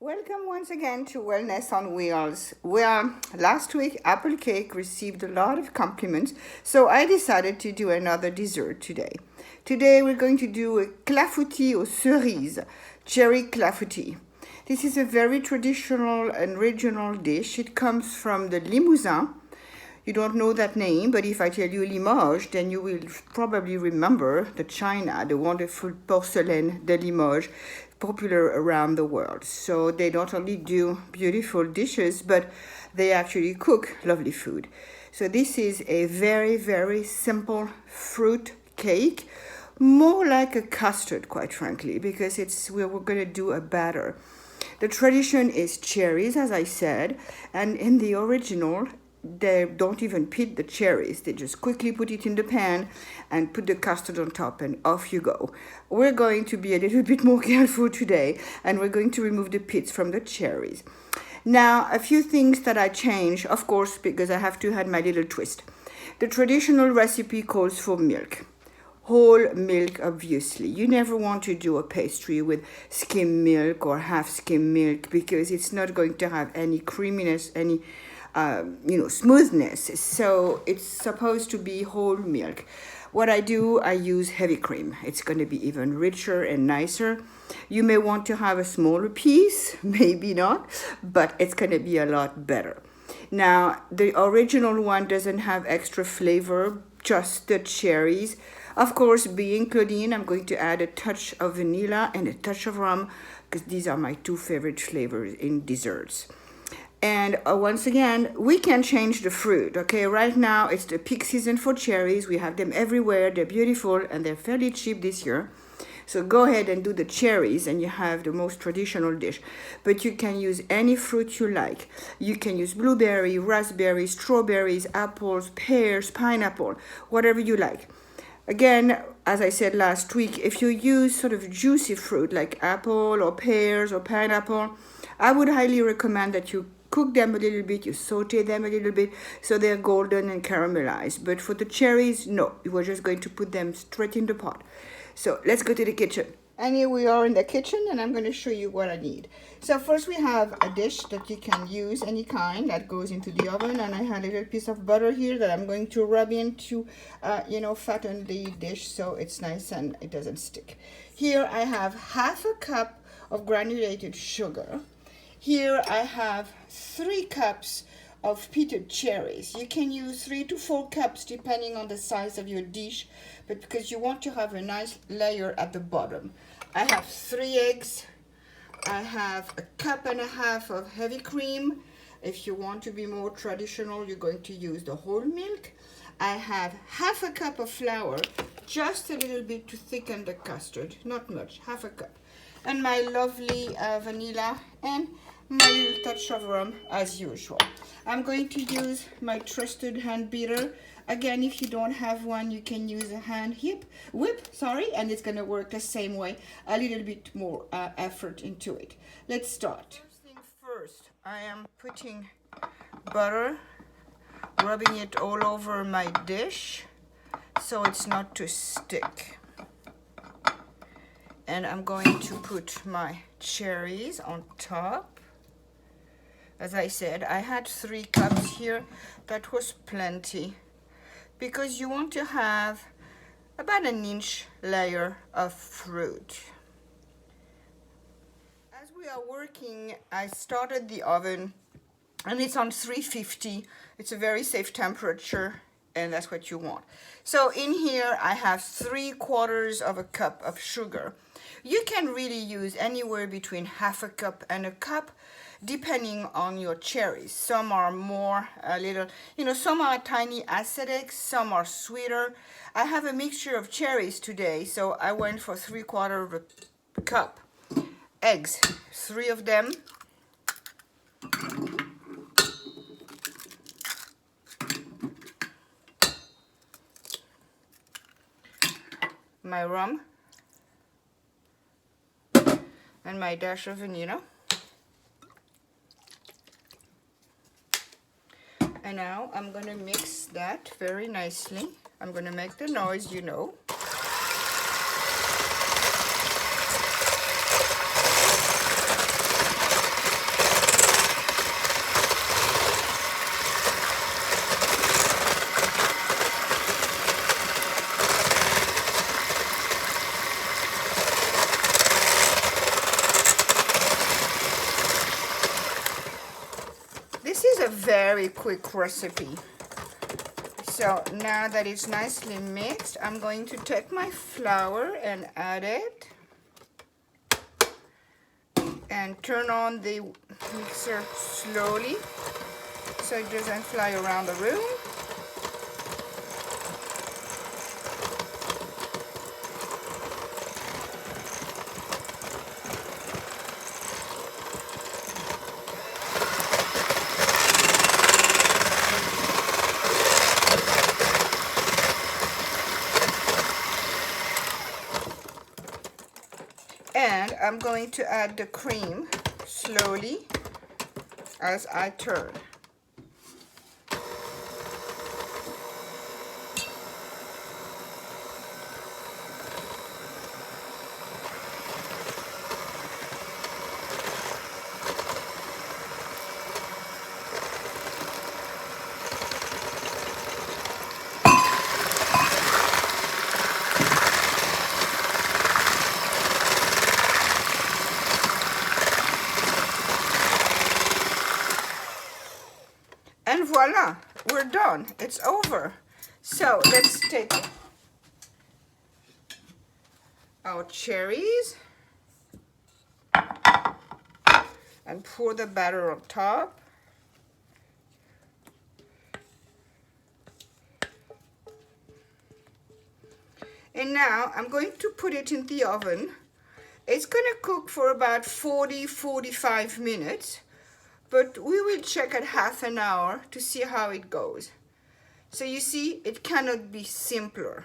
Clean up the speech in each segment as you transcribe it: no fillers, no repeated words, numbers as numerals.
Welcome once again to Wellness on Wheels. Well, last week apple cake received a lot of compliments, so I decided to do another dessert today. Today we're going to do a clafoutis aux cerises, cherry clafoutis. This is a very traditional and regional dish. It comes from the Limousin. You don't know that name, but if I tell you Limoges, then you will probably remember the china, the wonderful porcelain de Limoges, popular around the world. So they not only do beautiful dishes, but they actually cook lovely food. So this is a very, very simple fruit cake, more like a custard, quite frankly, because we're going to do a batter. The tradition is cherries, as I said, and in the original, they don't even pit the cherries. They just quickly put it in the pan and put the custard on top, and off you go. We're going to be a little bit more careful today, and we're going to remove the pits from the cherries. Now, a few things that I change, of course, because I have to add my little twist. The traditional recipe calls for milk. Whole milk, obviously. You never want to do a pastry with skim milk or half skim milk, because it's not going to have any creaminess, any smoothness. So it's supposed to be whole milk. What I do, I use heavy cream. It's going to be even richer and nicer. You may want to have a smaller piece, maybe not, but it's going to be a lot better. Now, the original one doesn't have extra flavor, just the cherries. Of course, being Claudine, I'm going to add a touch of vanilla and a touch of rum, because these are my two favorite flavors in desserts. And once again, we can change the fruit, okay? Right now, it's the peak season for cherries. We have them everywhere. They're beautiful, and they're fairly cheap this year. So go ahead and do the cherries, and you have the most traditional dish. But you can use any fruit you like. You can use blueberry, raspberry, strawberries, apples, pears, pineapple, whatever you like. Again, as I said last week, if you use sort of juicy fruit like apple or pears or pineapple, I would highly recommend that you cook them a little bit, you saute them a little bit so they're golden and caramelized. But for the cherries, no, we're just going to put them straight in the pot. So let's go to the kitchen. And here we are in the kitchen, and I'm going to show you what I need. So first we have a dish that you can use, any kind, that goes into the oven. And I had a little piece of butter here that I'm going to rub in to, fatten the dish so it's nice and it doesn't stick. Here I have half a cup of granulated sugar. Here I have 3 cups of pitted cherries. You can use 3 to 4 cups depending on the size of your dish, but because you want to have a nice layer at the bottom. I have 3 eggs. I have a cup and a half of heavy cream. If you want to be more traditional, you're going to use the whole milk. I have half a cup of flour, just a little bit to thicken the custard, not much, half a cup. And my lovely vanilla and my little touch of rum as usual. I'm going to use my trusted hand beater. Again, if you don't have one, you can use a hand whip, and it's going to work the same way, a little bit more effort into it. Let's start. First thing first, I am putting butter, rubbing it all over my dish so it's not to stick. And I'm going to put my cherries on top. As I said, I had 3 cups here. That was plenty, because you want to have about an inch layer of fruit. As we are working, I started the oven, and it's on 350. It's a very safe temperature, and that's what you want. So in here, I have 3/4 of a cup of sugar. You can really use anywhere between half a cup and a cup, depending on your cherries. Some are more some are tiny acidic, some are sweeter. I have a mixture of cherries today, so I went for 3/4 of a cup. Eggs, 3 of them. My rum and my dash of vanilla. And now I'm going to mix that very nicely. I'm going to make the noise, you know. This is a very quick recipe. So now that it's nicely mixed, I'm going to take my flour and add it. And turn on the mixer slowly so it doesn't fly around the room. And I'm going to add the cream slowly as I turn. And voila, we're done. It's over. So let's take our cherries and pour the batter on top. And now I'm going to put it in the oven. It's going to cook for about 40-45 minutes. But we will check at half an hour to see how it goes. So you see, it cannot be simpler.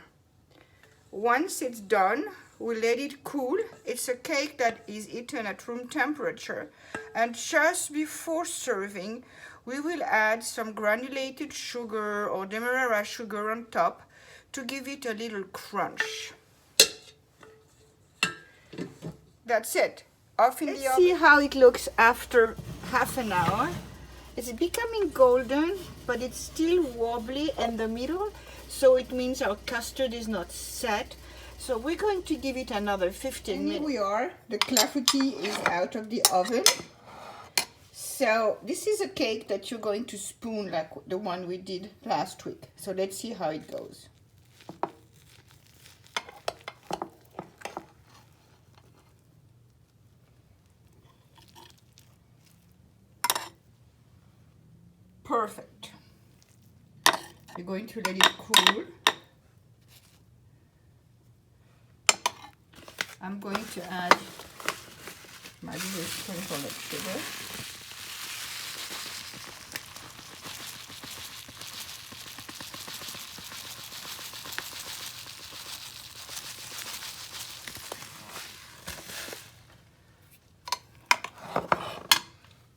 Once it's done, we let it cool. It's a cake that is eaten at room temperature. And just before serving, we will add some granulated sugar or demerara sugar on top to give it a little crunch. That's it. Off in the oven. Let's see how it looks after half an hour. It's becoming golden, but it's still wobbly in the middle, so it means our custard is not set. So we're going to give it another 15 minutes. Here we are. The clafoutis is out of the oven. So this is a cake that you're going to spoon like the one we did last week. So let's see how it goes. Perfect. You're going to let it cool. I'm going to add my little sprinkle of sugar.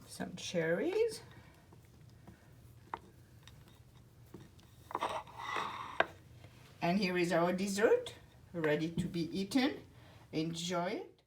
Some cherries. And here is our dessert, ready to be eaten. Enjoy it.